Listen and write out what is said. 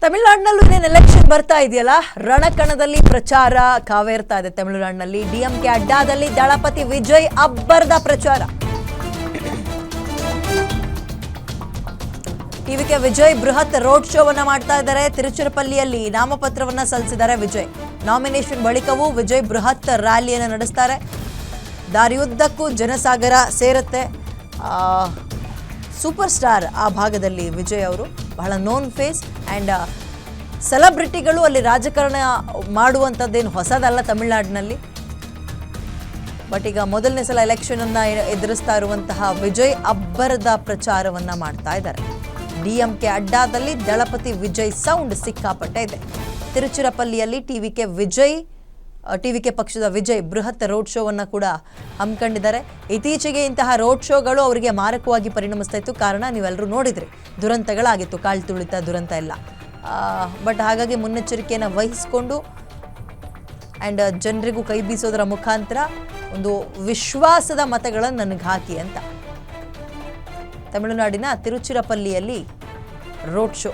ತಮಿಳುನಾಡಿನಲ್ಲೂ ಇನ್ನೇನು ಎಲೆಕ್ಷನ್ ಬರ್ತಾ ಇದೆಯಲ್ಲ, ರಣಕಣದಲ್ಲಿ ಪ್ರಚಾರ ಕಾವೇರ್ತಾ ಇದೆ. ತಮಿಳುನಾಡಿನಲ್ಲಿ ಡಿಎಂಕೆ ಅಡ್ಡಾದಲ್ಲಿ ದಳಪತಿ ವಿಜಯ್ ಅಬ್ಬರದ ಪ್ರಚಾರ. ಟಿವಿಕೆ ವಿಜಯ್ ಬೃಹತ್ ರೋಡ್ ಶೋವನ್ನ ಮಾಡ್ತಾ ಇದ್ದಾರೆ. ತಿರುಚಿರಪಲ್ಲಿಯಲ್ಲಿ ನಾಮಪತ್ರವನ್ನ ಸಲ್ಲಿಸಿದ್ದಾರೆ ವಿಜಯ್. ನಾಮಿನೇಷನ್ ಬಳಿಕವೂ ವಿಜಯ್ ಬೃಹತ್ ರ್ಯಾಲಿಯನ್ನು ನಡೆಸ್ತಾರೆ. ದಾರಿಯುದ್ದಕ್ಕೂ ಜನಸಾಗರ ಸೇರುತ್ತೆ. ಸೂಪರ್ ಸ್ಟಾರ್ ಆ ಭಾಗದಲ್ಲಿ ವಿಜಯ್ ಅವರು, ಬಹಳ ನೋನ್ ಫೇಸ್. ಆ್ಯಂಡ್ ಸೆಲೆಬ್ರಿಟಿಗಳು ಅಲ್ಲಿ ರಾಜಕಾರಣ ಮಾಡುವಂಥದ್ದೇನು ಹೊಸದಲ್ಲ ತಮಿಳುನಾಡಿನಲ್ಲಿ. ಬಟ್ ಈಗ ಮೊದಲನೇ ಸಲ ಎಲೆಕ್ಷನ್ ಅನ್ನ ಎದುರಿಸ್ತಾ ಇರುವಂತಹ ವಿಜಯ್ ಅಬ್ಬರದ ಪ್ರಚಾರವನ್ನ ಮಾಡ್ತಾ ಇದ್ದಾರೆ. ಡಿಎಂಕೆ ಅಡ್ಡಾದಲ್ಲಿ ದಳಪತಿ ವಿಜಯ್ ಸೌಂಡ್ ಸಿಕ್ಕಾಪಟ್ಟೆ ಇದೆ. ತಿರುಚಿರಪಲ್ಲಿಯಲ್ಲಿ ಟಿವಿಕೆ ಪಕ್ಷದ ವಿಜಯ್ ಬೃಹತ್ ರೋಡ್ ಶೋವನ್ನು ಕೂಡ ಹಮ್ಮಿಕೊಂಡಿದ್ದಾರೆ. ಇತ್ತೀಚೆಗೆ ಇಂತಹ ರೋಡ್ ಶೋಗಳು ಅವರಿಗೆ ಮಾರಕವಾಗಿ ಪರಿಣಮಿಸ್ತಾ ಇತ್ತು. ಕಾರಣ ನೀವೆಲ್ಲರೂ ನೋಡಿದ್ರಿ, ದುರಂತಗಳಾಗಿತ್ತು, ಕಾಳು ತುಳಿತ ದುರಂತ ಎಲ್ಲ. ಬಟ್ ಹಾಗಾಗಿ ಮುನ್ನೆಚ್ಚರಿಕೆಯನ್ನು ವಹಿಸಿಕೊಂಡು ಆ್ಯಂಡ್ ಜನರಿಗೂ ಕೈ ಬೀಸೋದರ ಮುಖಾಂತರ ಒಂದು ವಿಶ್ವಾಸದ ಮತಗಳನ್ನು ನನಗೆ ಹಾಕಿ ಅಂತ ತಮಿಳುನಾಡಿನ ತಿರುಚಿರಪಲ್ಲಿಯಲ್ಲಿ ರೋಡ್ ಶೋ.